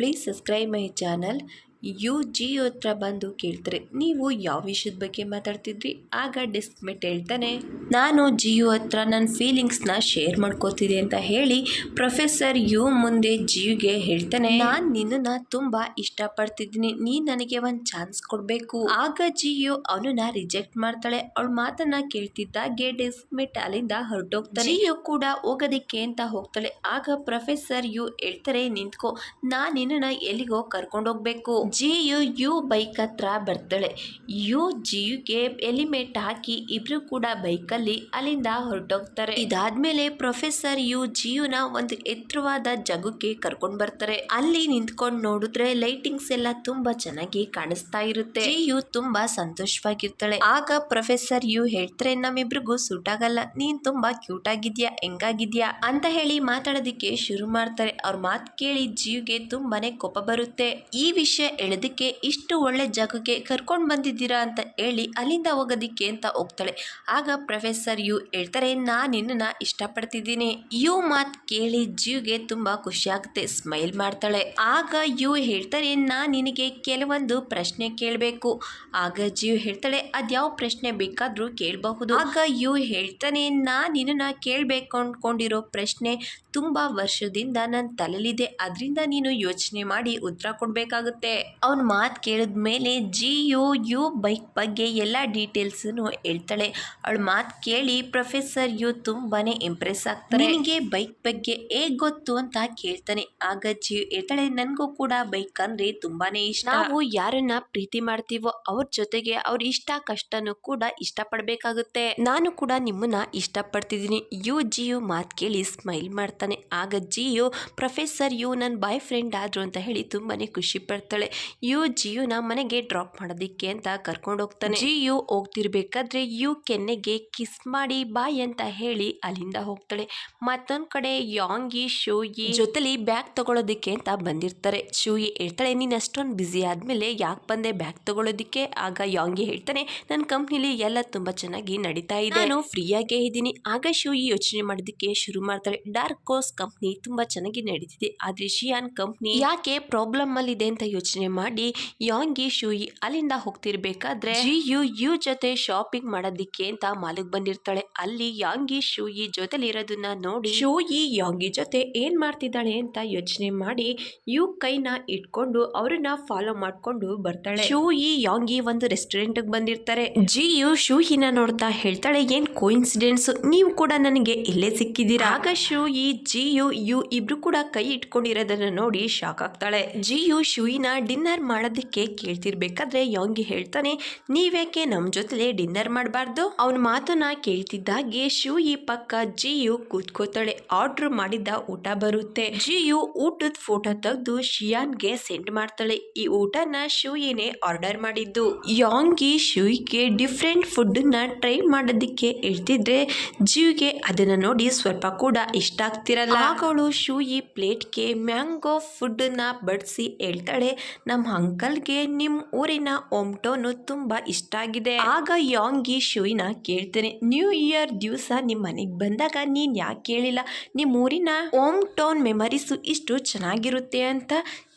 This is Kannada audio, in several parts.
Please subscribe my channel. Jio ಹತ್ರ ಬಂದು ಕೇಳ್ತಾರೆ, ನೀವು ಯಾವ ವಿಷಯದ ಬಗ್ಗೆ ಮಾತಾಡ್ತಿದ್ರಿ? ಆಗ ಡಿಸ್ಕ್ಮೆಟ್ ಹೇಳ್ತಾನೆ, ನಾನು ಜಿಯೋ ಹತ್ರ ನನ್ನ ಫೀಲಿಂಗ್ಸ್ನ ಶೇರ್ ಮಾಡ್ಕೋತಿದ್ದೆ ಅಂತ ಹೇಳಿ ಪ್ರೊಫೆಸರ್ ಯು ಮುಂದೆ ಜಿಯುಗೆ ಹೇಳ್ತಾನೆ, ನಾನು ನಿನ್ನನ್ನು ತುಂಬ ಇಷ್ಟಪಡ್ತಿದ್ದೀನಿ, ನೀನು ನನಗೆ ಒಂದು ಚಾನ್ಸ್ ಕೊಡಬೇಕು. ಆಗ ಜಿಯು ಅವನನ್ನ ರಿಜೆಕ್ಟ್ ಮಾಡ್ತಾಳೆ. ಅವಳ ಮಾತನ್ನ ಕೇಳ್ತಿದ್ದಾಗೆ ಡಿಸ್ಕ್ಮೆಟ್ ಅಲ್ಲಿಂದ ಹೊರಟೋಗ್ತಾನೆ. ಜಿಯು ಕೂಡ ಹೋಗೋದಿಕ್ಕೆ ಅಂತ ಹೋಗ್ತಾಳೆ. ಆಗ ಪ್ರೊಫೆಸರ್ ಯು ಹೇಳ್ತಾರೆ, ನಿಂತ್ಕೋ, ನಾನು ನಿನ್ನನ್ನು ಎಲ್ಲಿಗೋ ಕರ್ಕೊಂಡೋಗ್ಬೇಕು. ಯು ಬೈಕ್ ಹತ್ರ ಬರ್ತಾಳೆ. ಜಿಯುಗೆ ಎಲಿಮೇಟ್ ಹಾಕಿ ಇಬ್ರು ಕೂಡ ಬೈಕಲ್ಲಿ ಅಲ್ಲಿಂದ ಹೊರಟೋಗ್ತಾರೆ. ಇದಾದ್ಮೇಲೆ ಪ್ರೊಫೆಸರ್ ಜಿಯುನ ಒಂದು ಎತ್ತರವಾದ ಜಾಗಕ್ಕೆ ಕರ್ಕೊಂಡ್ ಬರ್ತಾರೆ. ಅಲ್ಲಿ ನಿಂತ್ಕೊಂಡು ನೋಡಿದ್ರೆ ಲೈಟಿಂಗ್ಸ್ ಎಲ್ಲ ತುಂಬಾ ಚೆನ್ನಾಗಿ ಕಾಣಿಸ್ತಾ ಇರುತ್ತೆ. ಜಿಯು ತುಂಬಾ ಸಂತೋಷವಾಗಿರ್ತಾಳೆ. ಆಗ ಪ್ರೊಫೆಸರ್ ಹೇಳ್ತಾರೆ, ನಮ್ಮಿಬ್ರಿಗೂ ಸೂಟ್ ಆಗಲ್ಲ, ನೀನ್ ತುಂಬಾ ಕ್ಯೂಟ್ ಆಗಿದ್ಯಾ, ಹೆಂಗಾಗಿದ್ಯಾ ಅಂತ ಹೇಳಿ ಮಾತಾಡೋದಿಕ್ಕೆ ಶುರು ಮಾಡ್ತಾರೆ. ಅವ್ರ ಮಾತು ಕೇಳಿ ಜಿಯುಗೆ ತುಂಬಾನೇ ಕೋಪ ಬರುತ್ತೆ. ಈ ವಿಷಯ ಹೇಳೋದಕ್ಕೆ ಇಷ್ಟು ಒಳ್ಳೆ ಜಾಗಕ್ಕೆ ಕರ್ಕೊಂಡು ಬಂದಿದ್ದೀರಾ ಅಂತ ಹೇಳಿ ಅಲ್ಲಿಂದ ಹೋಗೋದಿಕ್ಕೆ ಅಂತ ಹೋಗ್ತಾಳೆ. ಆಗ ಪ್ರೊಫೆಸರ್ ಹೇಳ್ತಾರೆ, ನಾನು ನಿನ್ನನ್ನು ಇಷ್ಟಪಡ್ತಿದ್ದೀನಿ. ಮಾತು ಕೇಳಿ ಜಿಯುಗೆ ತುಂಬಾ ಖುಷಿ ಆಗುತ್ತೆ, ಸ್ಮೈಲ್ ಮಾಡ್ತಾಳೆ. ಆಗ ಹೇಳ್ತಾರೆ, ನಾನು ನಿನಗೆ ಕೆಲವೊಂದು ಪ್ರಶ್ನೆ ಕೇಳಬೇಕು. ಆಗ ಜಿಯು ಹೇಳ್ತಾಳೆ, ಅದ್ಯಾವ ಪ್ರಶ್ನೆ ಬೇಕಾದ್ರೂ ಕೇಳಬಹುದು. ಆಗ ಹೇಳ್ತಾನೆ, ನಾನು ನಿನ್ನನ್ನು ಕೇಳಬೇಕು ಅಂದ್ಕೊಂಡಿರೋ ಪ್ರಶ್ನೆ ತುಂಬಾ ವರ್ಷದಿಂದ ನನ್ನ ತಲೆಯಲ್ಲಿದೆ, ಅದರಿಂದ ನೀನು ಯೋಚನೆ ಮಾಡಿ ಉತ್ತರ ಕೊಡಬೇಕಾಗುತ್ತೆ. ಅವನ ಮಾತು ಕೇಳಿದ್ಮೇಲೆ ಯು ಬೈಕ್ ಬಗ್ಗೆ ಎಲ್ಲ ಡೀಟೇಲ್ಸನ್ನು ಹೇಳ್ತಾಳೆ. ಅವಳ ಮಾತು ಕೇಳಿ ಪ್ರೊಫೆಸರ್ ತುಂಬಾನೇ ಇಂಪ್ರೆಸ್ ಆಗ್ತಾರೆ. ನಿನಗೆ ಬೈಕ್ ಬಗ್ಗೆ ಹೇಗ್ ಗೊತ್ತು ಅಂತ ಕೇಳ್ತಾನೆ. ಆಗ ಜಿಯು ಹೇಳ್ತಾಳೆ, ನನಗೂ ಕೂಡ ಬೈಕ್ ಅಂದ್ರೆ ತುಂಬಾನೇ ಇಷ್ಟ. ನಾವು ಯಾರನ್ನ ಪ್ರೀತಿ ಮಾಡ್ತೀವೋ ಅವ್ರ ಜೊತೆಗೆ ಅವ್ರ ಇಷ್ಟ ಕಷ್ಟನೂ ಕೂಡ ಇಷ್ಟಪಡಬೇಕಾಗುತ್ತೆ. ನಾನು ಕೂಡ ನಿಮ್ಮನ್ನ ಇಷ್ಟಪಡ್ತಿದ್ದೀನಿ. ಜಿಯು ಮಾತು ಕೇಳಿ ಸ್ಮೈಲ್ ಮಾಡ್ತಾನೆ. ಆಗ ಜಿಯು ಪ್ರೊಫೆಸರ್ ನನ್ನ ಬಾಯ್ ಫ್ರೆಂಡ್ ಆದ್ರು ಅಂತ ಹೇಳಿ ತುಂಬಾನೇ ಖುಷಿ ಪಡ್ತಾಳೆ. ಜಿಯುನ ಮನೆಗೆ ಡ್ರಾಪ್ ಮಾಡೋದಿಕ್ಕೆ ಅಂತ ಕರ್ಕೊಂಡು ಹೋಗ್ತಾನೆ. ಜಿಯು ಹೋಗ್ತಿರ್ಬೇಕಾದ್ರೆ ಕೆನ್ನೆಗೆ ಕಿಸ್ ಮಾಡಿ ಬಾಯ್ ಅಂತ ಹೇಳಿ ಅಲ್ಲಿಂದ ಹೋಗ್ತಾಳೆ. ಮತ್ತೊಂದ್ ಕಡೆ ಯಾಂಗಿ ಶೂಯಿ ಜೊತೆಲಿ ಬ್ಯಾಗ್ ತಗೊಳ್ಳೋದಿಕ್ಕೆ ಅಂತ ಬಂದಿರ್ತಾರೆ. ಶೂಯಿ ಹೇಳ್ತಾಳೆ, ನೀನ್ ಅಷ್ಟೊಂದು ಬಿಸಿ ಆದ್ಮೇಲೆ ಯಾಕೆ ಬಂದೆ ಬ್ಯಾಗ್ ತಗೊಳ್ಳೋದಿಕ್ಕೆ? ಆಗ ಯಾಂಗಿ ಹೇಳ್ತಾನೆ, ನನ್ನ ಕಂಪ್ನಿಲಿ ಎಲ್ಲ ತುಂಬಾ ಚೆನ್ನಾಗಿ ನಡೀತಾ ಇದೆ, ನಾನು ಫ್ರೀಯಾಗೇ ಇದ್ದೀನಿ. ಆಗ ಶೂಯಿ ಯೋಚನೆ ಮಾಡೋದಿಕ್ಕೆ ಶುರು ಮಾಡ್ತಾಳೆ. ಡಾರ್ಕ್ ಕೋರ್ಸ್ ಕಂಪ್ನಿ ತುಂಬಾ ಚೆನ್ನಾಗಿ ನಡೀತಿದೆ, ಆದ್ರೆ ಶಿಯಾನ್ ಕಂಪ್ನಿ ಯಾಕೆ ಪ್ರಾಬ್ಲಮ್ ಅಲ್ಲಿ ಇದೆ ಅಂತ ಯೋಚನೆ ಮಾಡಿ ಯಾಂಗಿ ಶೂಯಿ ಅಲ್ಲಿಂದ ಹೋಗ್ತಿರ್ಬೇಕಾದ್ರೆ ಯು ಜೊತೆ ಶಾಪಿಂಗ್ ಮಾಡೋದಿಕ್ಕೆ ಅಂತ ಮಾಲಿಗೆ ಬಂದಿರ್ತಾಳೆ. ಅಲ್ಲಿ ಯಾಂಗಿ ಶೂಯಿ ಜೊತೆಲಿ ಇರೋದನ್ನ ನೋಡಿ ಶೂಯಿ ಯಾಂಗಿ ಜೊತೆ ಏನ್ ಮಾಡ್ತಿದ್ದಾಳೆ ಅಂತ ಯೋಚನೆ ಮಾಡಿ ಕೈನ ಇಟ್ಕೊಂಡು ಅವ್ರನ್ನ ಫಾಲೋ ಮಾಡ್ಕೊಂಡು ಬರ್ತಾಳೆ. ಶೂಯಿ ಯಾಂಗಿ ಒಂದು ರೆಸ್ಟೋರೆಂಟ್ ಬಂದಿರ್ತಾರೆ. ಯು ಶೂಯಿನ ನೋಡ್ತಾ ಹೇಳ್ತಾಳೆ, ಏನ್ ಕೋಇನ್ಸಿಡೆನ್ಸ್, ನೀವು ಕೂಡ ನನಗೆ ಇಲ್ಲೇ ಸಿಕ್ಕಿದ್ದೀರಾ. ಆಗ ಶೂಯಿ ಯು ಇಬ್ರು ಕೂಡ ಕೈ ಇಟ್ಕೊಂಡಿರೋದನ್ನ ನೋಡಿ ಶಾಕ್ ಆಗ್ತಾಳೆ. ಶೂಯಿನ ಡಿನ್ನರ್ ಮಾಡೋದಕ್ಕೆ ಕೇಳ್ತಿರ್ಬೇಕಾದ್ರೆ ಯಾಂಗಿ ಹೇಳ್ತಾನೆ, ನೀವ್ಯಾಕೆ ನಮ್ ಜೊತೆ ಡಿನ್ನರ್ ಮಾಡಬಾರ್ದು? ಅವನ ಮಾತನ್ನ ಕೇಳ್ತಿದ್ದಾಗೆ ಶೂಯಿ ಪಕ್ಕ ಜಿಯು ಕೂತ್ಕೋತಾಳೆ. ಆರ್ಡರ್ ಮಾಡಿದ್ದ ಊಟ ಬರುತ್ತೆ. ಜಿಯು ಊಟದ ಫೋಟೋ ತೆಗೆದು ಶಿಯಾನ್ಗೆ ಸೆಂಡ್ ಮಾಡ್ತಾಳೆ. ಈ ಊಟನ ಶೂಯಿನೇ ಆರ್ಡರ್ ಮಾಡಿದ್ದು. ಯಾಂಗಿ ಶೂಯಿಗೆ ಡಿಫ್ರೆಂಟ್ ಫುಡ್ ನ ಟ್ರೈ ಮಾಡೋದಕ್ಕೆ ಹೇಳ್ತಿದ್ರೆ ಜಿಯುಗೆ ಅದನ್ನ ನೋಡಿ ಸ್ವಲ್ಪ ಕೂಡ ಇಷ್ಟ ಆಗ್ತಿರಲ್ಲ. ಅವಳು ಶೂಯಿ ಪ್ಲೇಟ್ಗೆ ಮ್ಯಾಂಗೋ ಫುಡ್ ನ ಬಡಿಸಿ ಹೇಳ್ತಾಳೆ, ನಮ್ಮ ಅಂಕಲ್ಗೆ ನಿಮ್ ಊರಿನ ಹೋಮ್ ಟೌನ್ ತುಂಬಾ ಇಷ್ಟ ಆಗಿದೆ. ಆಗ ಯಾಂಗಿ ಶೂಯಿನ ಕೇಳ್ತೇನೆ, ನ್ಯೂ ಇಯರ್ ದಿವಸ ನಿಮ್ ಮನೆಗೆ ಬಂದಾಗ ನೀನ್ ಯಾಕೆ ಕೇಳಿಲ್ಲ ನಿಮ್ ಊರಿನ ಹೋಮ್ ಟೌನ್ ಮೆಮರೀಸ್ ಇಷ್ಟು ಚೆನ್ನಾಗಿರುತ್ತೆ ಅಂತ?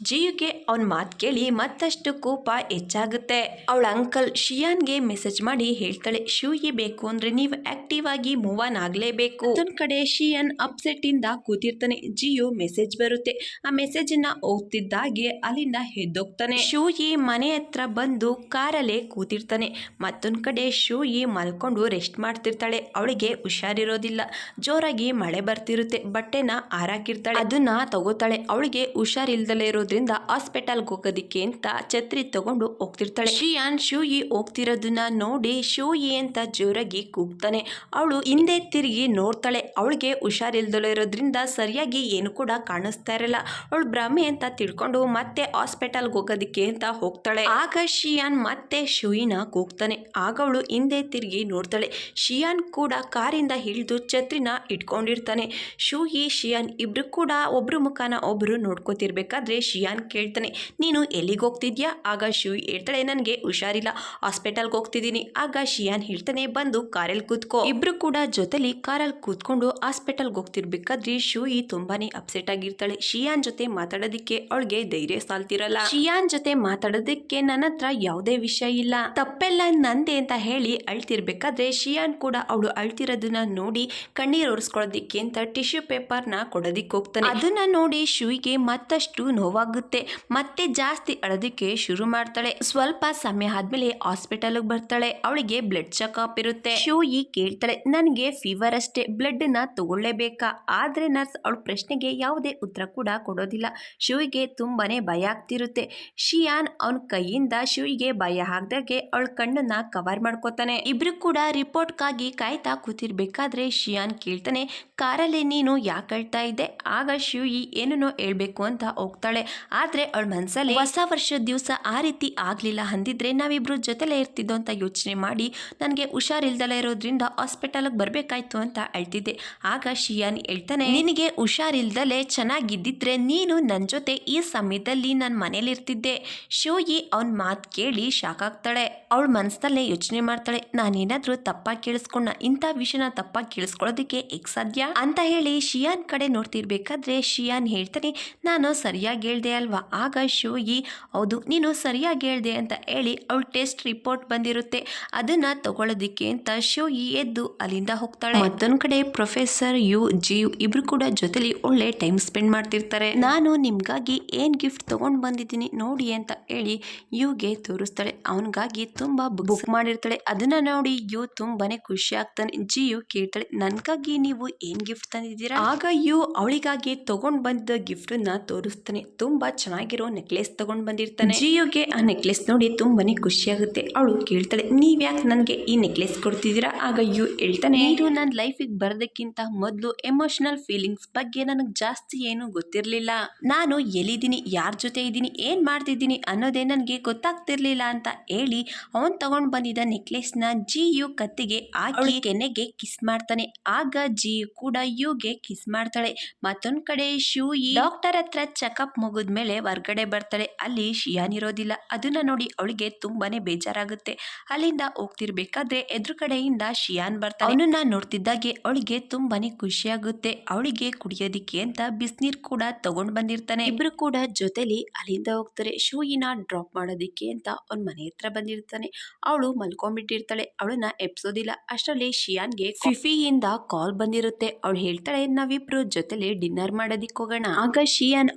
ಜಿಯುಗೆ ಅವನ್ ಮಾತು ಕೇಳಿ ಮತ್ತಷ್ಟು ಕೋಪ ಹೆಚ್ಚಾಗುತ್ತೆ. ಅವಳ ಅಂಕಲ್ ಶಿಯಾನ್ಗೆ ಮೆಸೇಜ್ ಮಾಡಿ ಹೇಳ್ತಾಳೆ, ಶೂಯಿ ಬೇಕು ಅಂದ್ರೆ ನೀವು ಆಕ್ಟಿವ್ ಆಗಿ ಮೂವ್ ಆನ್ ಆಗ್ಲೇಬೇಕು. ಒಂದ್ ಕಡೆ ಶಿಯಾನ್ ಅಪ್ಸೆಟ್ ಇಂದ ಕೂತಿರ್ತಾನೆ. ಜಿಯು ಮೆಸೇಜ್ ಬರುತ್ತೆ. ಆ ಮೆಸೇಜ್ ನ ಓದ್ತಿದ್ದಾಗೆ ಅಲ್ಲಿಂದ ಎದ್ದೋಗ್ತಾನೆ. ಶೂಯಿ ಮನೆ ಹತ್ರ ಬಂದು ಕಾರಲ್ಲೇ ಕೂತಿರ್ತಾನೆ. ಮತ್ತೊಂದ್ ಕಡೆ ಶೂಯಿ ಮಲ್ಕೊಂಡು ರೆಸ್ಟ್ ಮಾಡ್ತಿರ್ತಾಳೆ. ಅವಳಿಗೆ ಹುಷಾರಿರೋದಿಲ್ಲ. ಜೋರಾಗಿ ಮಳೆ ಬರ್ತಿರುತ್ತೆ. ಬಟ್ಟೆನ ಹಾರಾಕಿರ್ತಾಳೆ. ಅದನ್ನ ತಗೋತಾಳೆ. ಅವಳಿಗೆ ಹುಷಾರಿಲ್ದಲೇ ಇರೋದ್ರಿಂದ ಹಾಸ್ಪಿಟಲ್ಗೆ ಹೋಗೋದಿಕ್ಕೆ ಅಂತ ಛತ್ರಿ ತಗೊಂಡು ಹೋಗ್ತಿರ್ತಾಳೆ. ಶಿಯಾನ್ ಶೂಯಿ ಹೋಗ್ತಿರೋದನ್ನ ನೋಡಿ ಶೂಯಿ ಅಂತ ಜೋರಾಗಿ ಕೂಗ್ತಾನೆ. ಅವಳು ಹಿಂದೆ ತಿರುಗಿ ನೋಡ್ತಾಳೆ. ಅವಳಿಗೆ ಹುಷಾರಿಲ್ದಲೇ ಇರೋದ್ರಿಂದ ಸರಿಯಾಗಿ ಏನು ಕೂಡ ಕಾಣಿಸ್ತಾ ಇರಲ್ಲ. ಅವಳು ಭ್ರಮೆ ಅಂತ ತಿಳ್ಕೊಂಡು ಮತ್ತೆ ಹಾಸ್ಪಿಟಲ್ ಹಾಸ್ಪಿಟಲ್ಗೆ ಹೋಗೋದಕ್ಕೆ ಅಂತ ಹೋಗ್ತಾಳೆ. ಆಗ ಶಿಯಾನ್ ಮತ್ತೆ ಶೂಯಿನ ಕೂಗ್ತಾನೆ. ಆಗ ಅವಳು ಹಿಂದೆ ತಿರುಗಿ ನೋಡ್ತಾಳೆ. ಶಿಯಾನ್ ಕೂಡ ಕಾರಿಂದ ಇಳಿದು ಛತ್ರಿನ ಇಟ್ಕೊಂಡಿರ್ತಾನೆ. ಶೂಯಿ ಶಿಯಾನ್ ಇಬ್ರು ಕೂಡ ಒಬ್ರು ಮುಖಾನ ಒಬ್ರು ನೋಡ್ಕೋತಿರ್ಬೇಕಾದ್ರೆ ಶಿಯಾನ್ ಕೇಳ್ತಾನೆ, ನೀನು ಎಲ್ಲಿಗೆ ಹೋಗ್ತಿದ್ಯಾ? ಆಗ ಶೂಯಿ ಹೇಳ್ತಾಳೆ, ನನಗೆ ಹುಷಾರಿಲ್ಲ, ಹಾಸ್ಪಿಟಲ್ಗೆ ಹೋಗ್ತಿದ್ದೀನಿ. ಆಗ ಶಿಯಾನ್ ಹೇಳ್ತಾನೆ, ಬಂದು ಕಾರಲ್ಲಿ ಕೂತ್ಕೋ. ಇಬ್ರು ಕೂಡ ಜೊತೆಲಿ ಕಾರಲ್ಲಿ ಕೂತ್ಕೊಂಡು ಹಾಸ್ಪಿಟಲ್ಗೆ ಹೋಗ್ತಿರ್ಬೇಕಾದ್ರೆ ಶೂಯಿ ತುಂಬಾನೇ ಅಪ್ಸೆಟ್ ಆಗಿರ್ತಾಳೆ. ಶಿಯಾನ್ ಜೊತೆ ಮಾತಾಡೋದಿಕ್ಕೆ ಅವಳಿಗೆ ಧೈರ್ಯ ಸಾಲ್ತಿರಲ್ಲ. ಶಿಯಾನ್ ಜೊತೆ ಮಾತಾಡೋದಕ್ಕೆ ನನ್ನ ಹತ್ರ ಯಾವುದೇ ವಿಷಯ ಇಲ್ಲ, ತಪ್ಪೆಲ್ಲ ನಂದೆ ಅಂತ ಹೇಳಿ ಅಳ್ತಿರ್ಬೇಕಾದ್ರೆ ಶಿಯಾನ್ ಕೂಡ ಅವಳು ಅಳ್ತಿರೋದನ್ನ ನೋಡಿ ಕಣ್ಣೀರು ಒರೆಸ್ಕೊಳ್ಳೋದಿಕ್ಕೆ ಅಂತ ಟಿಶ್ಯೂ ಪೇಪರ್ನ ಕೊಡೋದಿಕ್ಕೆ ಹೋಗ್ತಾನೆ. ಅದನ್ನ ನೋಡಿ ಶೂಯಿಗೆ ಮತ್ತಷ್ಟು ನೋವಾಗುತ್ತೆ. ಮತ್ತೆ ಜಾಸ್ತಿ ಅಳೋದಿಕ್ಕೆ ಶುರು ಮಾಡ್ತಾಳೆ. ಸ್ವಲ್ಪ ಸಮಯ ಆದ್ಮೇಲೆ ಹಾಸ್ಪಿಟಲ್ಗೆ ಬರ್ತಾಳೆ. ಅವಳಿಗೆ ಬ್ಲಡ್ ಚೆಕ್ಅಪ್ ಇರುತ್ತೆ. ಶೂಯಿ ಕೇಳ್ತಾಳೆ, ನನಗೆ ಫೀವರ್ ಅಷ್ಟೇ, ಬ್ಲಡ್ ನ ತಗೊಳ್ಳೇಬೇಕಾ? ಆದ್ರೆ ನರ್ಸ್ ಅವಳ ಪ್ರಶ್ನೆಗೆ ಯಾವುದೇ ಉತ್ತರ ಕೂಡ ಕೊಡೋದಿಲ್ಲ. ಶೂಯಿಗೆ ತುಂಬಾನೇ ಭಯ ಆಗ್ತಿರುತ್ತೆ. ಶಿಯಾನ್ ಅವನ ಕೈಯಿಂದ ಶೂಯಿಗೆ ಭಯ ಆಗ್ದಾಗೆ ಅವಳ ಕಣ್ಣನ್ನ ಕವರ್ ಮಾಡ್ಕೋತಾನೆ. ಇಬ್ರು ಕೂಡ ರಿಪೋರ್ಟ್ಗಾಗಿ ಕಾಯ್ತಾ ಕೂತಿರ್ಬೇಕಾದ್ರೆ ಶಿಯಾನ್ ಕೇಳ್ತಾನೆ, ಕಾರಲ್ಲಿ ನೀನು ಯಾಕೆ ಅಳ್ತಾ ಇದ್ದೆ? ಆಗ ಶೂಯಿ ಏನನ್ನೋ ಹೇಳ್ಬೇಕು ಅಂತ ಹೋಗ್ತಾಳೆ. ಆದ್ರೆ ಅವಳ ಮನ್ಸಲ್ಲಿ ಹೊಸ ವರ್ಷದ ದಿವಸ ಆ ರೀತಿ ಆಗ್ಲಿಲ್ಲ ಅಂದಿದ್ರೆ ನಾವಿಬ್ರು ಜೊತೆಲೇ ಇರ್ತಿದ್ದೋ ಅಂತ ಯೋಚನೆ ಮಾಡಿ ನನಗೆ ಹುಷಾರಿಲ್ದಲೇ ಇರೋದ್ರಿಂದ ಹಾಸ್ಪಿಟಲ್ಗೆ ಬರ್ಬೇಕಾಯ್ತು ಅಂತ ಅಳ್ತಿದ್ದೆ. ಆಗ ಶಿಯಾನ್ ಹೇಳ್ತಾನೆ, ನಿನಗೆ ಹುಷಾರಿಲ್ದಲೇ ಚೆನ್ನಾಗಿದ್ದಿದ್ರೆ ನೀನು ನನ್ನ ಜೊತೆ ಈ ಸಮಯದಲ್ಲಿ ನನ್ನ ಮನೇಲಿ ಇರ್ತಿದ್ದೆ. ಶೂಯಿ ಅವನ ಮಾತು ಕೇಳಿ ಶಾಕ್ ಆಗ್ತಾಳೆ. ಅವಳ ಮನಸ್ಸಲ್ಲೇ ಯೋಚನೆ ಮಾಡ್ತಾಳೆ, ನಾನೇನಾದ್ರೂ ತಪ್ಪಾಗಿ ಕೇಳಿಸ್ಕೊಂಡ, ಇಂಥ ವಿಷಯನ ತಪ್ಪಾಗಿ ಕೇಳಿಸ್ಕೊಳ್ಳೋದಕ್ಕೆ ಹೇಗೆ ಸಾಧ್ಯ ಅಂತ ಹೇಳಿ ಶಿಯಾನ್ ಕಡೆ ನೋಡ್ತಿರ್ಬೇಕಾದ್ರೆ ಶಿಯಾನ್ ಹೇಳ್ತಾನೆ, ನಾನು ಸರಿಯಾಗಿ ಹೇಳ್ದೆ ಅಲ್ವಾ? ಆಗ ಶೂಯಿ, ಹೌದು ನೀನು ಸರಿಯಾಗಿ ಹೇಳ್ದೆ ಅಂತ ಹೇಳಿ ಅವಳ ಟೆಸ್ಟ್ ರಿಪೋರ್ಟ್ ಬಂದಿರುತ್ತೆ, ಅದನ್ನ ತಗೊಳ್ಳೋದಿಕ್ಕೆ ಅಂತ ಶೂಯಿ ಎದ್ದು ಅಲ್ಲಿಂದ ಹೋಗ್ತಾಳೆ. ಮತ್ತೊಂದ್ ಕಡೆ ಪ್ರೊಫೆಸರ್ ಯು ಜೀವ್ ಇಬ್ರು ಕೂಡ ಜೊತೆಲಿ ಒಳ್ಳೆ ಟೈಮ್ ಸ್ಪೆಂಡ್ ಮಾಡ್ತಿರ್ತಾರೆ. ನಾನು ನಿಮ್ಗಾಗಿ ಏನ್ ಗಿಫ್ಟ್ ತಗೊಂಡ್ ಬಂದಿದ್ದೀನಿ ನೋಡಿ ಅಂತ ಹೇಳಿ ಯುಗೆ ತೋರಿಸ್ತಾಳೆ. ಅವನಿಗಾಗಿ ತುಂಬಾ ಬುಕ್ ಮಾಡಿರ್ತಾಳೆ. ಅದನ್ನ ನೋಡಿ ಯು ತುಂಬಾನೇ ಖುಷಿ ಆಗ್ತಾನೆ. ಜಿಯು ಕೇಳ್ತಾಳೆ, ನನ್ಗಾಗಿ ನೀವು ಏನ್ ಗಿಫ್ಟ್ ತಂದಿದ್ದೀರಾ? ಆಗ ಯು ಅವಳಿಗಾಗಿ ತಗೊಂಡ್ ಬಂದಿದ್ದ ಗಿಫ್ಟ್ ನ ತೋರಿಸ್ತಾನೆ. ತುಂಬಾ ಚೆನ್ನಾಗಿರೋ ನೆಕ್ಲೆಸ್ ತಗೊಂಡ್ ಬಂದಿರ್ತಾನೆ. ಜಿಯುಗೆ ಆ ನೆಕ್ಲೆಸ್ ನೋಡಿ ತುಂಬಾನೇ ಖುಷಿ ಆಗುತ್ತೆ. ಅವಳು ಕೇಳ್ತಾಳೆ, ನೀವ್ ಯಾಕೆ ನನ್ಗೆ ಈ ನೆಕ್ಲೆಸ್ ಕೊಡ್ತಿದ್ದೀರಾ? ಆಗ ಯು ಹೇಳ್ತಾನೆ, ಇದು ನನ್ನ ಲೈಫಿಗೆ ಬರೋದಕ್ಕಿಂತ ಮೊದಲು ಎಮೋಷನಲ್ ಫೀಲಿಂಗ್ಸ್ ಬಗ್ಗೆ ನನಗೆ ಜಾಸ್ತಿ ಏನು ಗೊತ್ತಿರ್ಲಿಲ್ಲ. ನಾನು ಎಲ್ಲಿದ್ದೀನಿ, ಯಾರ ಜೊತೆ ಇದ್ದೀನಿ, ಏನ್ ಮಾಡ್ತಿದ್ದೀನಿ ಅನ್ನೋದೇ ನನಗೆ ಗೊತ್ತಾಗ್ತಿರ್ಲಿಲ್ಲ ಅಂತ ಹೇಳಿ ಅವನ್ ತಗೊಂಡ್ ಬಂದಿದ್ದ ನೆಕ್ಲೆಸ್ ನ ಜಿಯು ಕತ್ತಿಗೆ ಹಾಕಿ ಕೆನ್ನೆಗೆ ಕಿಸ್ ಮಾಡ್ತಾನೆ. ಆಗ ಜಿಯು ಕೂಡ ಯುಗೆ ಕಿಸ್ ಮಾಡ್ತಾಳೆ. ಮತ್ತೊಂದ್ ಕಡೆ ಶೂಯಿ ಡಾಕ್ಟರ್ ಹತ್ರ ಚೆಕಪ್ ಮುಗಿದ್ಮೇಲೆ ಹೊರ್ಗಡೆ ಬರ್ತಾಳೆ. ಅಲ್ಲಿ ಶಿಯಾನ್ ಇರೋದಿಲ್ಲ. ಅದನ್ನ ನೋಡಿ ಅವಳಿಗೆ ತುಂಬಾನೇ ಬೇಜಾರಾಗುತ್ತೆ. ಅಲ್ಲಿಂದ ಹೋಗ್ತಿರ್ಬೇಕಾದ್ರೆ ಎದುರುಗಡೆಯಿಂದ ಶಿಯಾನ್ ಬರ್ತಾನೆ. ಅವನನ್ನ ನೋಡ್ತಿದ್ದಾಗೆ ಅವಳಿಗೆ ತುಂಬಾನೇ ಖುಷಿ ಆಗುತ್ತೆ. ಅವಳಿಗೆ ಕುಡಿಯೋದಿಕ್ಕೆ ಅಂತ ಬಿಸಿನೀರ್ ಕೂಡ ತಗೊಂಡ್ ಬಂದಿರ್ತಾನೆ. ಇಬ್ರು ಕೂಡ ಜೊತೆಲಿ ಅಲ್ಲಿಂದ ಹೋಗ್ತಾರೆ. ಶೂಯಿನ ಡ್ರಾಪ್ ಮಾಡೋದಿಕ್ಕೆ ಅಂತ ಅವ್ನ ಮನೆ ಹತ್ರ ಬಂದಿರ್ತಾನೆ. ಅವಳು ಮಲ್ಕೊಂಡ್ಬಿಟ್ಟಿರ್ತಾಳೆ. ಅವಳನ್ನ ಎಪ್ಸೋದಿಲ್ಲ. ಅಷ್ಟರಲ್ಲಿ ಶಿಯಾನ್ಗೆ ಫಿಫಿಯಿಂದ ಕಾಲ್ ಬಂದಿರುತ್ತೆ. ಅವಳು ಹೇಳ್ತಾಳೆ, ನಾವಿಬ್ರು ಜೊತೆಲಿ ಡಿನ್ನರ್ ಮಾಡೋದಿಕ್ ಹೋಗೋಣ. ಆಗ ಶಿಯಾನ್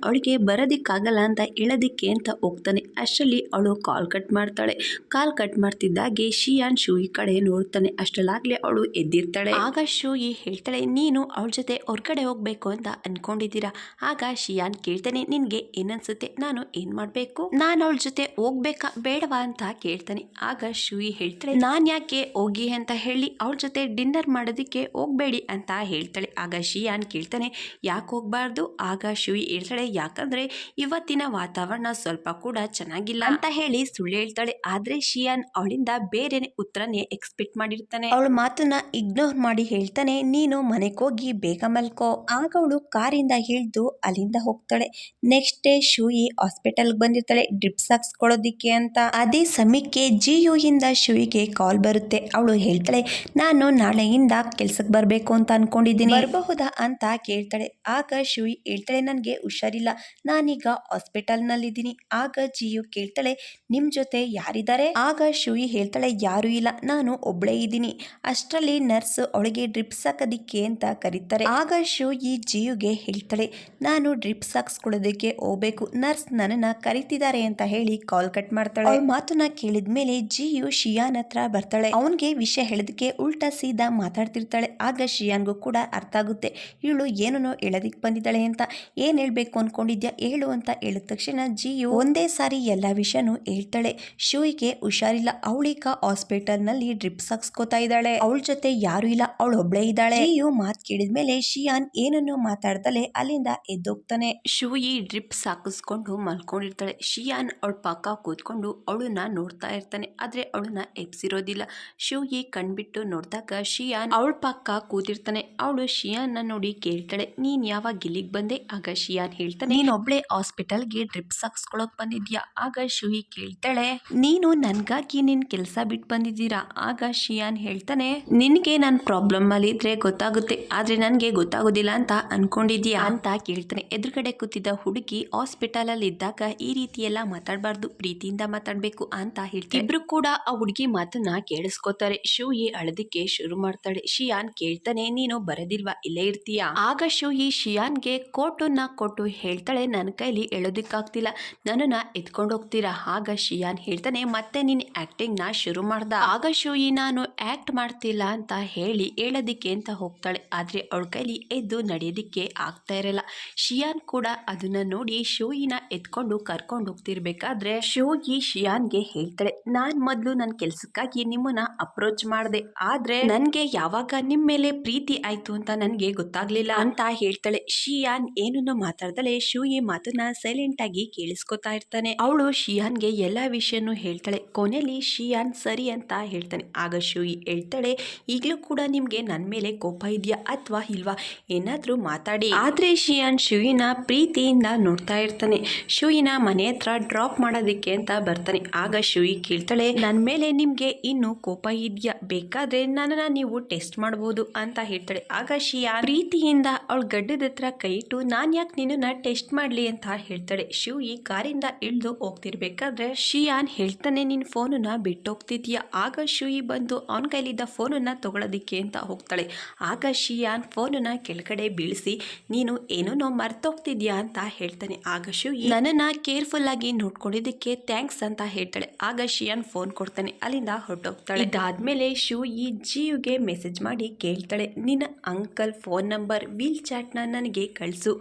ಅವಳಿಗೆ ಬರೋದಿಕ್ಕಾಗಲ್ಲ ಅಂತ ಹೇಳೋದಿಕ್ಕೆ ಅಂತ ಹೋಗ್ತಾನೆ. ಅಷ್ಟರಲ್ಲಿ ಅವಳು ಕಾಲ್ ಕಟ್ ಮಾಡ್ತಾಳೆ. ಕಾಲ್ ಕಟ್ ಮಾಡ್ತಿದ್ದಾಗೆ ಶಿಯಾನ್ ಶೂಯಿ ಕಡೆ ನೋಡ್ತಾನೆ. ಅಷ್ಟರಲ್ಲಾಗ್ಲೇ ಅವಳು ಎದ್ದಿರ್ತಾಳೆ. ಆಗ ಶೂಯಿ ಹೇಳ್ತಾಳೆ, ನೀನು ಅವಳ ಜೊತೆ ಹೊರಗಡೆ ಹೋಗ್ಬೇಕು ಅಂತ ಅನ್ಕೊಂಡಿದ್ದೀರಾ? ಆಗ ಶಿಯಾನ್ ಕೇಳ್ತಾನೆ, ನಿನ್ಗೆ ಏನನ್ಸುತ್ತೆ, ನಾನು ಏನ್ ಮಾಡ್ಬೇಕು? ನಾನು ಅವಳ ಜೊತೆ ಹೋಗ್ಬೇಕಾ ಬೇಡವಾ ಅಂತ ಕೇಳ್ತಾನೆ. ಆಗ ಶೂಯಿ ಹೇಳ್ತಾಳೆ, ನಾನ್ ಯಾಕೆ ಹೋಗಿ ಅಂತ ಹೇಳಿ ಅವಳ ಜೊತೆ ಡಿನ್ನರ್ ಮಾಡೋದಿಕ್ಕೆ ಹೋಗ್ಬೇಡಿ ಅಂತ ಹೇಳ್ತಾಳೆ. ಆಗ ಶಿಯಾನ್ ಕೇಳ್ತಾನೆ, ಯಾಕೆ ಹೋಗ್ಬಾರ್ದು? ಆಗ ಶೂಯಿ ಹೇಳ್ತಾಳೆ, ಯಾಕಂದ್ರೆ ಇವತ್ತಿನ ವಾತಾವರಣ ಸ್ವಲ್ಪ ಕೂಡ ಚೆನ್ನಾಗಿಲ್ಲ ಅಂತ ಹೇಳಿ ಸುಳ್ಳು ಹೇಳ್ತಾಳೆ. ಆದ್ರೆ ಶಿಯಾನ್ ಅವಳಿಂದ ಬೇರೆ ಉತ್ತರನೇ ಎಕ್ಸ್ಪೆಕ್ಟ್ ಮಾಡಿರ್ತಾನೆ. ಅವಳ ಮಾತನ್ನ ಇಗ್ನೋರ್ ಮಾಡಿ ಹೇಳ್ತಾನೆ, ನೀನು ಮನೆಗೆ ಹೋಗಿ ಬೇಗ ಮಲ್ಕೋ. ಆಗ ಅವಳು ಕಾರಿಂದ ಇಳಿದು ಅಲ್ಲಿಂದ ಹೋಗ್ತಾಳೆ. ನೆಕ್ಸ್ಟ್ ಡೇ ಶೂಯಿ ಹಾಸ್ಪಿಟಲ್ಗೆ ಬಂದಿರ್ತಾಳೆ ಡ್ರಿಪ್ಸ್ ಹಾಕ್ಸ್ಕೊಳ್ಳೋದಿಕ್ಕೆ ಅಂತ. ಅದೇ ಸಮಯಕ್ಕೆ ಜಿಯು ಇಂದ ಶೂಯಿಗೆ ಕಾಲ್ ಬರುತ್ತೆ. ಅವಳು ಹೇಳ್ತಾಳೆ, ನಾನು ನಾಳೆಯಿಂದ ಕೆಲ್ಸಕ್ಕೆ ಬರ್ಬೇಕು ಅಂತ ಅನ್ಕೊಂಡಿದ್ದೀನಿ, ಬರಬಹುದಾ ಅಂತ ಕೇಳ್ತಾಳೆ. ಆಗ ಶೂಯಿ ಹೇಳ್ತಾಳೆ, ನನ್ಗೆ ಹುಷಾರಿಲ್ಲ, ನಾನೀಗ ಹಾಸ್ಪಿಟಲ್ ನಲ್ಲಿದ್ದೀನಿ. ಆಗ ಜಿಯು ಕೇಳ್ತಾಳೆ, ನಿಮ್ ಜೊತೆ ಯಾರಿದ್ದಾರೆ? ಆಗ ಶೂಯಿ ಹೇಳ್ತಾಳೆ, ಯಾರು ಇಲ್ಲ, ನಾನು ಒಬ್ಳೇ ಇದ್ದೀನಿ. ಅಷ್ಟರಲ್ಲಿ ನರ್ಸ್ ಅವಳಿಗೆ ಡ್ರಿಪ್ಸ್ ಹಾಕೋದಿಕ್ಕೆ ಅಂತ ಕರೀತಾರೆ. ಆಗ ಶೂಯಿ ಜಿಯುಗೆ ಹೇಳ್ತಾಳೆ, ನಾನು ಡ್ರಿಪ್ಸ್ ಹಾಕ್ಸ್ಕೊಳ್ಳೋದಕ್ಕೆ ಹೋಗ್ಬೇಕು, ನರ್ಸ್ ನನ್ನನ್ನ ಕರೀತಿದ್ದಾರೆ ಅಂತ ಹೇಳಿ ಕಾಲ್ ಕಟ್ ಮಾಡ್ತಾಳೆ. ಅವಳ ಮಾತನ್ನ ಕೇಳಿದ್ಮೇಲೆ ಜಿಯು ಶಿಯಾನ್ ಹತ್ರ ಬರ್ತಾಳೆ. ಅವನ್ಗೆ ವಿಷಯ ಹೇಳೋದಕ್ಕೆ ಉಲ್ಟಾ ಸೀದಾ ಮಾತಾಡ್ತಿರ್ತಾಳೆ. ಆಗ ಶಿಯಾನ್ಗೂ ಕೂಡ ಅರ್ಥ ಆಗುತ್ತೆ, ಇವಳು ಏನೋ ಹೇಳೋದಿಕ್ ಬಂದಿದ್ದಾಳೆ ಅಂತ. ಏನ್ ಹೇಳ್ಬೇಕು ಅನ್ಕೊಂಡಿದ್ಯಾ ಹೇಳು ಅಂತ ಹೇಳಿದ ತಕ್ಷಣ ಜಿಯು ಒಂದೇ ಸಾರಿ ಎಲ್ಲಾ ವಿಷಯನೂ ಹೇಳ್ತಾಳೆ. ಶೂಯಿಗೆ ಹುಷಾರಿಲ್ಲ, ಅವಳೀಗ ಹಾಸ್ಪಿಟಲ್ ನಲ್ಲಿ ಡ್ರಿಪ್ಸ್ ಹಾಕ್ಸ್ಕೊತಾ ಇದ್ದಾಳೆ, ಅವಳ ಜೊತೆ ಯಾರು ಇಲ್ಲ, ಅವಳು ಒಬ್ಳೇ ಇದ್ದಾಳೆ. ಜಿಯು ಮಾತ್ ಕೇಳಿದ್ಮೇಲೆ ಶಿಯಾನ್ ಏನನ್ನು ಮಾತಾಡ್ದಲೆ ಅಲ್ಲಿಂದ ಎದ್ದೋಗ್ತಾನೆ. Shui drips ಹಾಕಿಸ್ಕೊಂಡು ಮಲ್ಕೊಂಡಿರ್ತಾಳೆ. ಕೂತ್ಕೊಂಡಿರ್ತಾಳೆ. ಶಿಯಾನ್ ಅವಳ ಪಕ್ಕ ಕೂತ್ಕೊಂಡು ಅವಳನ್ನ ನೋಡ್ತಾ ಇರ್ತಾನೆ, ಆದ್ರೆ ಅವಳನ್ನ ಎಬ್ಸಿರೋದಿಲ್ಲ. ಶೂಯಿ ಕಣ್ಬಿಟ್ಟು ನೋಡಿದಾಗ ಶಿಯಾನ್ ಅವಳ ಪಕ್ಕ ಕೂತಿರ್ತಾನೆ. ಅವಳು ಶಿಯಾನ್ನ ನೋಡಿ ಕೇಳ್ತಾಳೆ, ನೀನ್ ಯಾವಾಗ ಇಲ್ಲಿಗೆ ಬಂದೆ? ಆಗ ಶಿಯಾನ್ ಹೇಳ್ತಾನೆ, ನೀನ್ ಒಬ್ಳೆ ಹಾಸ್ಪಿಟಲ್ಗೆ ಡ್ರಿಪ್ಸ್ ಹಾಕ್ಸ್ಕೊಳಕ್ ಬಂದಿದ್ಯಾ? ಆಗ ಶೂಯಿ ಕೇಳ್ತಾಳೆ, ನೀನು ನನ್ಗಾಗಿ ನಿನ್ ಕೆಲಸ ಬಿಟ್ಟು ಬಂದಿದ್ದೀರಾ? ಆಗ ಶಿಯಾನ್ ಹೇಳ್ತಾನೆ, ನಿನ್ಗೆ ನನ್ ಪ್ರಾಬ್ಲಮ್ ಅಲ್ಲಿ ಇದ್ರೆ ಗೊತ್ತಾಗುತ್ತೆ, ಆದ್ರೆ ನನ್ಗೆ ಗೊತ್ತಾಗೋದಿಲ್ಲ ಅಂತ ಅನ್ಕೊಂಡಿದ್ಯಾ ಅಂತ ಕೇಳ್ತಾನೆ. ಎದುರುಗಡೆ ಕೂತಿದ್ದ ಹುಡುಗಿ ಹಾಸ್ಪಿಟಲ್ ಅಲ್ಲಿ ಇದ್ದಾಗ ಈ ರೀತಿ ಎಲ್ಲ ಮಾತಾಡಬಾರ್ದು, ಪ್ರೀತಿಯಿಂದ ಮಾತಾಡ್ಬೇಕು ಅಂತ ಹೇಳ್ತಾರೆ. ಇಬ್ರು ಕೂಡ ಆ ಹುಡುಗಿ ಮಾತನ್ನ ಕೇಳಿಸ್ಕೊತಾರೆ. ಶೂಯಿ ಅಳದಕ್ಕೆ ಶುರು ಮಾಡ್ತಾಳೆ. ಶಿಯಾನ್ ಕೇಳ್ತಾನೆ, ನೀನು ಬರೋದಿಲ್ವಾ, ಇಲ್ಲೇ ಇರ್ತೀಯಾ? ಆಗ ಶೂಯಿ ಶಿಯಾನ್ಗೆ ಕೋಟನ್ನ ಕೊಟ್ಟು ಹೇಳ್ತಾಳೆ, ನನ್ನ ಕೈಲಿ ಎಳೋದಿಕ್ಕಾಗ್ತಿಲ್ಲ, ನನ್ನನ್ನ ಎತ್ಕೊಂಡು ಹೋಗ್ತೀರಾ? ಆಗ ಶಿಯಾನ್ ಹೇಳ್ತಾನೆ, ಮತ್ತೆ ನೀನ್ ಆಕ್ಟಿಂಗ್ ನ ಶುರು ಮಾಡ್ದ? ಆಗ ಶೂಯಿ ನಾನು ಆಕ್ಟ್ ಮಾಡ್ತಿಲ್ಲ ಅಂತ ಹೇಳಿ ಹೇಳೋದಿಕ್ಕೆ ಅಂತ ಹೋಗ್ತಾಳೆ, ಆದ್ರೆ ಅವಳ ಕೈಲಿ ಎದ್ದು ನಡೆಯೋದಿಕ್ಕೆ ಆಗ್ತಾ ಇರಲ್ಲ. ಶಿಯಾನ್ ಕೂಡ ಅದನ್ನ ನೋಡಿ ಶೂಯಿನ ಎತ್ಕೊಂಡು ಕರ್ಕೊಂಡು ಹೋಗ್ತಿರ್ಬೇಕಾದ್ರೆ ಶೂಯಿ ಶಿಯಾನ್ಗೆ ಹೇಳ್ತಾಳೆ, ನಾನ್ ಮೊದ್ಲು ನನ್ನ ಕೆಲ್ಸಕ್ಕಾಗಿ ನಿಮ್ಮನ್ನ ಅಪ್ರೋಚ್ ಮಾಡಿದೆ, ಆದ್ರೆ ನನ್ಗೆ ಯಾವಾಗ ನಿಮ್ ಮೇಲೆ ಪ್ರೀತಿ ಆಯ್ತು ಅಂತ ನನ್ಗೆ ಗೊತ್ತಾಗ್ಲಿಲ್ಲ ಅಂತ ಹೇಳ್ತಾಳೆ. ಶಿಯಾನ್ ಏನನ್ನು ಮಾತಾಡ್ದಲೆ ಶೂಯಿ ಮಾತನ್ನ ಸೈಲೆಂಟ್ ಆಗಿ ಕೇಳಿಸ್ಕೊತಾ ಇರ್ತಾನೆ. ಅವಳು ಶಿಯಾನ್ಗೆ ಎಲ್ಲಾ ವಿಷಯನೂ ಹೇಳ್ತಾಳೆ. ಕೊನೆಯಲ್ಲಿ ಶಿಯಾನ್ ಸರಿ ಅಂತ ಹೇಳ್ತಾನೆ. ಆಗ ಶೂಯಿ ಹೇಳ್ತಾಳೆ, ಈಗಲೂ ಕೂಡ ನಿಮ್ಗೆ ನನ್ ಮೇಲೆ ಕೋಪ ಇದೆಯಾ ಅಥವಾ ಇಲ್ವಾ, ಏನಾದ್ರೂ ಮಾತಾಡಿ. ಆದ್ರೆ ಶಿಯಾನ್ ಶೂಯಿನ ಪ್ರೀತಿಯಿಂದ ನೋಡ್ತಾ ಇರ್ತಾನೆ. ಶೂಯಿನ ಮನೆ ಹತ್ರ ಡ್ರಾಪ್ ಮಾಡೋದಿಕ್ಕೆ ಅಂತ ಬರ್ತಾನೆ. ಆಗ ಶೂಯಿ ಕೇಳ್ತಾಳೆ, ನನ್ ಮೇಲೆ ನಿಮ್ಗೆ ಇನ್ನು ಕೋಪ ಇದೆಯಾ, ಬೇಕಾದ್ರೆ ನನ್ನನ್ನ ನೀವು ಟೆಸ್ಟ್ ಮಾಡಬಹುದು ಅಂತ ಹೇಳ್ತಾಳೆ. ಆಗ ಶಿಯಾನ್ ಪ್ರೀತಿಯಿಂದ ಅವಳ ಗಡ್ಡದ ಹತ್ರ ಕೈ ಇಟ್ಟು, ನಾನ್ ಯಾಕೆ ನಿನ್ನ ಟೆಸ್ಟ್ ಮಾಡ್ಲಿ ಅಂತ ಹೇಳ್ತಾಳೆ. ಶೂಯಿ ಕಾರಿಂದ ಇಳಿದು ಹೋಗ್ತಿರ್ಬೇಕಾದ್ರೆ ಶಿಯಾನ್ ಹೇಳ್ತಾನೆ, ನಿನ್ ಫೋನನ್ನ ಬಿಟ್ಟೋಗ್ತಿದ್ಯಾ? ಆಗ ಶೂಯಿ ಬಂದು ಅವನ ಕೈಲಿದ್ದ ಫೋನನ್ನ ತಗೊಳ್ಳೋದಿಕ್ಕೆ ಅಂತ ಹೋಗ್ತಾಳೆ. ಆಗ ಶಿಯಾನ್ ಫೋನನ್ನ ಕೆಳಗಡೆ ಬೀಳಿಸಿ, ನೀನು ಏನೋ ಮರ್ತೋಗ್ತಿದ್ಯಾ ಅಂತ ಹೇಳ್ತಾನೆ. ಆಗ ಶೂಯಿ ನನ್ನನ್ನ ಕೇರ್ಫುಲ್ ಆಗಿ ನೋಡ್ಕೊಂಡಿದ್ದಕ್ಕೆ ಥ್ಯಾಂಕ್ಸ್ ಅಂತ ಹೇಳ್ತಾಳೆ. ಆಗ ಶಿಯಾನ್ ಫೋನ್ ಕೊಡ್ತಾನೆ, ಅಲ್ಲಿಂದ ಹೊರಟೋಗ್ತಾಳೆ. ಇದಾದ್ಮೇಲೆ ಶೂಯಿ ಜಿಯುಗೆ ಮೆಸೇಜ್ ಮಾಡಿ ಕೇಳ್ತಾಳೆ, ನಿನ್ನ ಅಂಕಲ್ ಫೋನ್ ನಂಬರ್ ವೀಲ್ ಚಾಟ್ನ ನನಗೆ ಕಳಿಸು.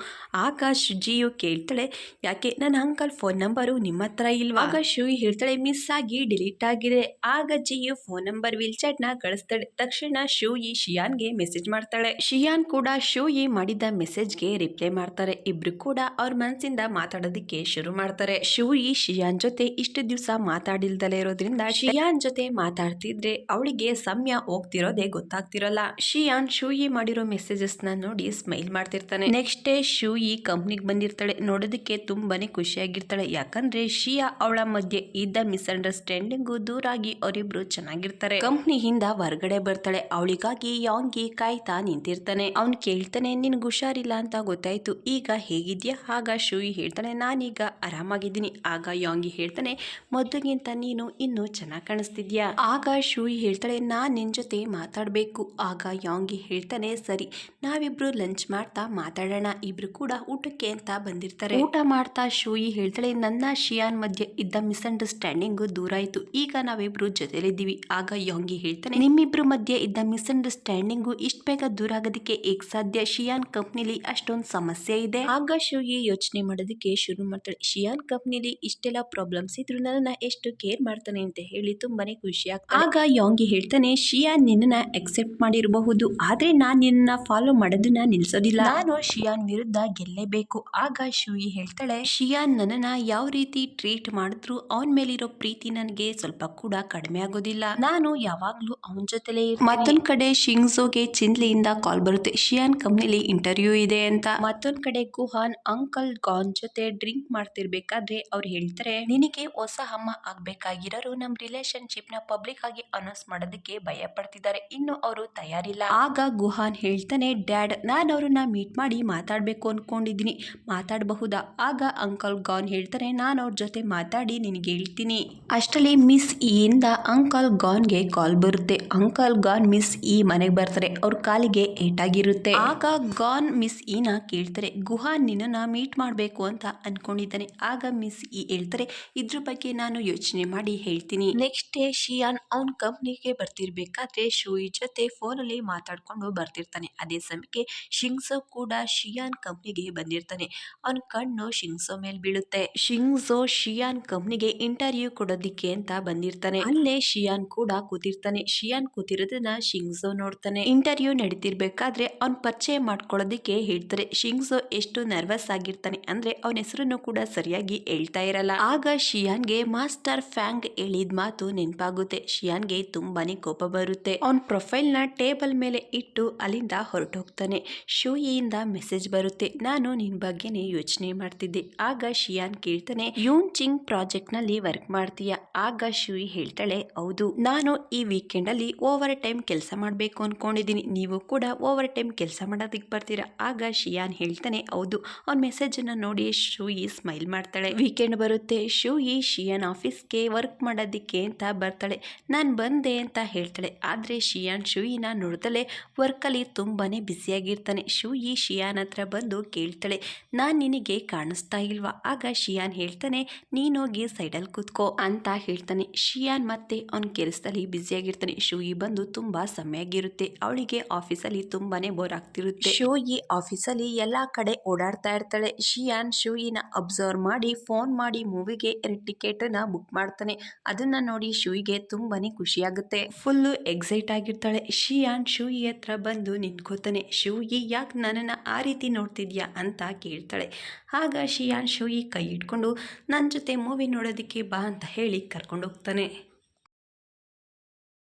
ಆಗ ಜಿಯು ಕೇಳ್ತಾಳೆ, ಯಾಕೆ ನನ್ನ ಅಂಕಲ್ ಫೋನ್ ನಂಬರು ನಿಮ್ಮ ಹತ್ರ ಇಲ್ವಾ? ಆಗ ಶೂಯಿ ಹೇಳ್ತಾಳೆ, ಮಿಸ್ ಆಗಿ ಡಿಲೀಟ್ ಆಗಿದೆ. ಆಗ ಜಿಯು ಫೋನ್ ನಂಬರ್ ವೀಲ್ ಚಾಟ್ನ ಕಳಿಸ್ತಾಳೆ. ತಕ್ಷಣ ಶೂಯಿ ಶಿಯಾನ್ಗೆ ಮೆಸೇಜ್ ಮಾಡ್ತಾಳೆ. ಶಿಯಾನ್ ಕೂಡ ಶೂಯಿ ಮಾಡಿದ ಮೆಸೇಜ್ಗೆ ರಿಪ್ಲೈ ಮಾಡ್ತಾರೆ. ಇಬ್ರು ಕೂಡ ಅವ್ರ ಮನಸ್ಸಿಂದ ಮಾತಾಡೋದಕ್ಕೆ ಶುರು ಮಾಡ್ತಾರೆ. ಶೂಯಿ ಶಿಯಾನ್ ಜೊತೆ ಇಷ್ಟು ದಿವಸ ಮಾತಾಡಿಲ್ದಲೇ ಇರೋದ್ರಿಂದ ಶಿಯಾನ್ ಜೊತೆ ಮಾತಾಡ್ತಿದ್ರೆ ಅವಳಿಗೆ ಸಮಯ ಹೋಗ್ತಿರೋದೇ ಗೊತ್ತಾಗ್ತಿರಲ್ಲ. ಶಿಯಾನ್ ಶೂಯಿ ಮಾಡಿರೋ ಮೆಸೇಜಸ್ ನ ನೋಡಿ ಸ್ಮೈಲ್ ಮಾಡ್ತಿರ್ತಾನೆ. ನೆಕ್ಸ್ಟ್ ಡೇ ಶೂಯಿ ಕಂಪ್ನಿಗೆ ಬಂದಿರ್ತಾಳೆ. ನೋಡೋದಕ್ಕೆ ತುಂಬಾನೇ ಖುಷಿಯಾಗಿರ್ತಾಳೆ, ಯಾಕಂದ್ರೆ ಶಿಯಾ ಅವಳ ಮಧ್ಯೆ ಇದ್ದ ಮಿಸ್ಅಂಡರ್ಸ್ಟ್ಯಾಂಡಿಂಗು ದೂರಾಗಿ ಅವರಿಬ್ರು ಚೆನ್ನಾಗಿರ್ತಾರೆ. ಕಂಪ್ನಿಯಿಂದ ಹೊರಗಡೆ ಬರ್ತಾಳೆ. ಅವಳಿಗಾಗಿ ಯಾಂಗಿ ಕಾಯ್ತಾ ನಿಂತಿರ್ತಾನೆ. ಅವ್ನ್ ಕೇಳ್ತಾನೆ, ನಿನ್ಗೆ ಹುಷಾರಿಲ್ಲ ಅಂತ ಗೊತ್ತಾಯ್ತು, ಈಗ ಹೇಗಿದ್ಯಾ? ಆಗ ಶೂಯಿ ಹೇಳ್ತಾನೆ, ನಾನೀಗ ಆರಾಮಾಗಿದ್ದೀನಿ. ಆಗ ಯಾಂಗಿ ಹೇಳ್ತಾನೆ, ಮೊದಲಿಗಿಂತ ನೀನು ಇನ್ನೂ ಚೆನ್ನಾಗಿ ಕಾಣಿಸ್ತಿದ್ಯಾ? ಆಗ ಶೂಯಿ ಹೇಳ್ತಾಳೆ, ನಾನ್ ನಿನ್ ಜೊತೆ ಮಾತಾಡ್ಬೇಕು. ಆಗ ಯಾಂಗಿ ಹೇಳ್ತಾನೆ, ಸರಿ, ನಾವಿಬ್ರು ಲಂಚ್ ಮಾಡ್ತಾ ಮಾತಾಡೋಣ. ಇಬ್ರು ಕೂಡ ಊಟಕ್ಕೆ ಅಂತ ಬಂದಿರ್ತಾರೆ. ಊಟ ಮಾಡ್ತಾ ಶೂಯಿ ಹೇಳ್ತಾಳೆ, ನನ್ನ ಶಿಯಾನ್ ಮಧ್ಯೆ ಇದ್ದ ಮಿಸ್ಅಂಡರ್ಸ್ಟ್ಯಾಂಡಿಂಗ್ ದೂರ ಆಯ್ತು, ಈಗ ನಾವಿಬ್ರು ಜೊತೆಲಿದ್ದೀವಿ. ಆಗ ಯಾಂಗಿ ಹೇಳ್ತಾನೆ, ನಿಮ್ಮಿಬ್ರು ಮಧ್ಯೆ ಇದ್ದ ಮಿಸ್ಅಂಡರ್ಸ್ಟ್ಯಾಂಡಿಂಗು ಇಷ್ಟ ಬೇಗ ದೂರ ಆಗೋದಕ್ಕೆ ಹೇಗ್ ಸಾಧ್ಯ? ಶಿಯಾನ್ ಕಂಪ್ನಿಲಿ ಅಷ್ಟೊಂದು ಸಮಸ್ಯೆ ಇದೆ. ಆಗ ಶೂಯಿ ಯೋಚನೆ ಮಾಡೋದಕ್ಕೆ ಶುರು ಮಾಡ್ತಾಳೆ. ಶಿಯಾನ್ ಕಂಪ್ನಿಲಿ ಇಷ್ಟೆಲ್ಲ ಪ್ರಾಬ್ಲಮ್ಸ್ ಇದ್ರು ನನ್ನ ಎಷ್ಟು ಕೇರ್ ಮಾಡ್ತಾನೆ ಅಂತ ಹೇಳಿ ತುಂಬಾನೇ ಖುಷಿ ಆಗ್ತಾನೆ. ಆಗ ಯಾಂಗಿ ಹೇಳ್ತಾನೆ, ಶಿಯಾನ್ ನಿನ್ನ ಅಕ್ಸೆಪ್ಟ್ ಮಾಡಿರಬಹುದು, ಆದ್ರೆ ನಾನ್ ನಿನ್ನ ಫಾಲೋ ಮಾಡೋದನ್ನ ನಿಲ್ಸೋದಿಲ್ಲ, ನಾನು ಶಿಯಾನ್ ವಿರುದ್ಧ ಗೆಲ್ಲೇಬೇಕು. ಆಗ ಶೂಯಿ ಹೇಳ್ತಾಳೆ, ಶಿಯಾನ್ ನನ್ನನ್ನ ಯಾವ ರೀತಿ ಟ್ರೀಟ್ ಮಾಡಿದ್ರು ಅವನ್ ಮೇಲಿರೋ ಪ್ರೀತಿ ನನಗೆ ಸ್ವಲ್ಪ ಕೂಡ ಕಡಿಮೆ ಆಗೋದಿಲ್ಲ, ನಾನು ಯಾವಾಗ್ಲೂ ಅವನ ಜೊತೆಲೇ ಇರ್ತೀನಿ. ಮತ್ತೊಂದ್ ಕಡೆ ಶಿಂಗ್ಸೋಗೆ ಚಿನ್ಲಿಯಿಂದ ಕಾಲ್ ಬರುತ್ತೆ, ಶಿಯಾನ್ ಕಂಪ್ನಿಲಿ ಇಂಟರ್ವ್ಯೂ ಇದೆ ಅಂತ. ಮತ್ತೊಂದ್ ಕಡೆ ಗುಹಾನ್ ಅಂಕಲ್ ಗಾನ್ ಜೊತೆ ಡ್ರಿಂಕ್ ಮಾಡ್ತಿರ್ಬೇಕಾದ್ರೆ ಅವ್ರು ಹೇಳ್ತಾರೆ, ನಿನಗೆ ಹೊಸ ಅಮ್ಮ ಆಗ್ಬೇಕಾಗಿರೋರು ನಮ್ ರಿಲೇಶನ್ಶಿಪ್ ನ ಪಬ್ಲಿಕ್ ಆಗಿ ಅನೌನ್ಸ್ ಮಾಡೋದಕ್ಕೆ ಭಯ ಪಡ್ತಿದ್ದಾರೆ, ಇನ್ನು ಅವರು ತಯಾರಿಲ್ಲ. ಆಗ ಗುಹಾನ್ ಹೇಳ್ತಾನೆ, ಡ್ಯಾಡ್, ನಾನು ಅವ್ರನ್ನ ಮೀಟ್ ಮಾಡಿ ಮಾತಾಡ್ಬೇಕು ಅನ್ಕೊಂಡಿದೀನಿ, ಮಾತಾಡಬಹುದಾ? ಆಗ ಅಂಕಲ್ ಗಾನ್ ಹೇಳ್ತಾರೆ, ನಾನು ಅವ್ರ ಜೊತೆ ಮಾತಾಡಿ ನಿನಗೆ ಹೇಳ್ತೀನಿ. ಅಷ್ಟರಲ್ಲಿ ಮಿಸ್ ಇಯಿಂದ ಅಂಕಲ್ ಗಾನ್ಗೆ ಕಾಲ್ ಬರುತ್ತೆ. ಅಂಕಲ್ ಗಾನ್ ಮಿಸ್ ಇ ಮನೆಗೆ ಬರ್ತಾರೆ. ಅವ್ರ ಕಾಲಿಗೆ ಏಟಾಗಿರುತ್ತೆ. ಆಗ ಗಾನ್ ಮಿಸ್ ಇನ ಕೇಳ್ತಾರೆ, ಗುಹಾನ್ ನಿನ್ನನ್ನ ಮೀಟ್ ಮಾಡ್ಬೇಕು ಅಂತ ಅನ್ಕೊಂಡಿದ್ದಾನೆ. ಆಗ ಮಿಸ್ ಇ ಹೇಳ್ತಾರೆ, ಇದ್ರ ಬಗ್ಗೆ ನಾನು ಯೋಚನೆ ಮಾಡಿ ಹೇಳ್ತೀನಿ. ನೆಕ್ಸ್ಟ್ ಡೇ ಶಿಯಾನ್ ಅವನ್ ಕಂಪ್ನಿಗೆ ಬರ್ತಿರ್ಬೇಕಾದ್ರೆ ಶೂಯಿ ಜೊತೆ ಫೋನಲ್ಲಿ ಮಾತಾಡ್ಕೊಂಡು ಬರ್ತಿರ್ತಾನೆ. ಅದೇ ಸಮಯಕ್ಕೆ ಶಿಂಗ್ಸೋ ಕೂಡ ಶಿಯಾನ್ ಕಂಪ್ನಿಗೆ ಬಂದಿರ್ತಾನೆ. ಅವನ್ ಕಣ್ಣು ಶಿಂಗ್ಸೋ ಮೇಲ್ ಬೀಳುತ್ತೆ. ಶಿಂಗ್ಸೋ ಶಿಯಾನ್ ಕಂಪ್ನಿಗೆ ಇಂಟರ್ವ್ಯೂ ಕೊಡೋದಿಕ್ಕೆ ಅಂತ ಬಂದಿರ್ತಾನೆ. ಅಲ್ಲೇ ಶಿಯಾನ್ ಕೂಡ ಕೂತಿರ್ತಾನೆ. ಶಿಯಾನ್ ಕೂತಿರೋದನ್ನ ಶಿಂಗ್ಸೋ ನೋಡ್ತಾನೆ. ಇಂಟರ್ವ್ಯೂ ನಡೀತಿರ್ಬೇಕಾದ್ರೆ ಅವ್ನ್ ಪರಿಚಯ ಮಾಡ್ಕೊಳ್ಳೋದಿಕ್ಕೆ ಹೇಳ್ತಾರೆ. ಶಿಂಗ್ಸೋ ಎಷ್ಟು ನರ್ವಸ್ ಆಗಿರ್ತಾನೆ ಅಂದ್ರೆ ಅವನ ಹೆಸರನ್ನು ಕೂಡ ಸರಿಯಾಗಿ ಹೇಳ್ತಾ ಇರಲ್ಲ. ಆಗ ಶಿಯಾನ್ಗೆ ಮಾಸ್ಟರ್ ಫ್ಯಾಂಗ್ ಹೇಳಿದ ಮಾತು ನೆನಪಾಗುತ್ತೆ. ಶಿಯಾನ್ಗೆ ತುಂಬಾನೇ ಕೋಪ ಬರುತ್ತೆ. ಅವನ್ ಪ್ರೊಫೈಲ್ ನ ಟೇಬಲ್ ಮೇಲೆ ಇಟ್ಟು ಅಲ್ಲಿಂದ ಹೊರಟೋಗ್ತಾನೆ. ಶೂಯಿಯಿಂದ ಮೆಸೇಜ್ ಬರುತ್ತೆ, ನಾನು ನಿನ್ ಬಗ್ಗೆನೇ ಯೋಚನೆ ಮಾಡ್ತಿದ್ದೆ. ಆಗ ಶಿಯಾನ್ ಕೇಳ್ತಾನೆ, ಯೂನ್ ಚಿಂಗ್ ಪ್ರಾಜೆಕ್ಟ್ ನಲ್ಲಿ ವರ್ಕ್ ಮಾಡ್ತೀಯಾ? ಆಗ ಶೂಯಿ ಹೇಳ್ತಾಳೆ, ಹೌದು, ನಾನು ಈ ವೀಕೆಂಡ್ ಅಲ್ಲಿ ಓವರ್ ಟೈಮ್ ಕೆಲಸ ಮಾಡ್ಬೇಕು ಅನ್ಕೊಂಡಿದೀನಿ, ನೀವು ಕೂಡ ಓವರ್ ಟೈಮ್ ಕೆಲಸ ಮಾಡೋದಕ್ಕೆ ಬರ್ತೀರಾ? ಆಗ ಶಿಯಾನ್ ಹೇಳ್ತಾನೆ, ಹೌದು. ಅವ್ನ ಮೆಸೇಜ್ ಅನ್ನ ನೋಡಿ ಶೂಯಿ ಸ್ಮೈಲ್ ಮಾಡ್ತಾಳೆ. ವೀಕೆಂಡ್ ಬರುತ್ತೆ. ಶೂಯಿ ಶಿಯಾನ್ ಆಫೀಸ್ಗೆ ವರ್ಕ್ ಮಾಡೋದಿಕ್ಕೆ ಅಂತ ಬರ್ತಾಳೆ. ನಾನು ಬಂದೆ ಅಂತ ಹೇಳ್ತಾಳೆ. ಆದ್ರೆ ಶಿಯಾನ್ ಶೂಯಿನ ನೋಡ್ದಲೆ ವರ್ಕಲ್ಲಿ ತುಂಬಾನೇ ಬ್ಯುಸಿಯಾಗಿರ್ತಾನೆ. ಶೂಯಿ ಶಿಯಾನ್ ಹತ್ರ ಬಂದು ಕೇಳ್ತಾಳೆ, ನಾನ್ ನಿನಗೆ ಕಾಣಿಸ್ತಾ ಇಲ್ವಾ? ಆಗ ಶಿಯಾನ್ ಹೇಳ್ತಾನೆ, ನೀನೋಗಿ ಸೈಡಲ್ಲಿ ಕೂತ್ಕೋ ಅಂತ ಹೇಳ್ತಾನೆ. ಶಿಯಾನ್ ಮತ್ತೆ ಅವ್ನ ಕೆಲಸದಲ್ಲಿ ಬ್ಯುಸಿಯಾಗಿರ್ತಾನೆ. ಶೂಯಿ ಬಂದು ತುಂಬಾ ಸಮಯ ಆಗಿರುತ್ತೆ. ಅವಳಿಗೆ ಆಫೀಸಲ್ಲಿ ತುಂಬಾನೇ ಬೋರ್ ಆಗ್ತಿರುತ್ತೆ. ಶೂಯಿ ಆಫೀಸಲ್ಲಿ ಎಲ್ಲಾ ಕಡೆ ಓಡಾಡ್ತಾ ಇರ್ತಾಳೆ. ಶಿಯಾನ್ ಶೂಯಿನ ಅಬ್ಸರ್ವ್ ಮಾಡಿ ಫೋನ್ ಮಾಡಿ ಮೂವಿಗೆ 2 ಟಿಕೆಟ್ ನ ಬುಕ್ ಮಾಡ್ತಾನೆ. ಅದನ್ನ ನೋಡಿ ಶೂಯಿಗೆ ತುಂಬಾನೇ ಖುಷಿ ಆಗುತ್ತೆ. ಫುಲ್ ಎಕ್ಸೈಟ್ ಆಗಿರ್ತಾಳೆ. ಶಿಯಾನ್ ಶೂಯಿ ಹತ್ರ ಬಂದು ನಿಂತ್ಕೋತಾನೆ. ಶೂಯಿ, ಯಾಕೆ ನನ್ನನ್ನ ಆ ರೀತಿ ನೋಡ್ತಿದ್ಯಾ ಅಂತ ಕೇಳ್ತಾಳೆ. ಆಗ ಶಿಯಾನ್ ಶೂಯಿ ಕೈ ಇಟ್ಕೊಂಡು ನನ್ನ ಜೊತೆ ಮೂವಿ ನೋಡೋದಕ್ಕೆ ಬಾ ಅಂತ ಹೇಳಿ ಕರ್ಕೊಂಡು ಹೋಗ್ತಾನೆ.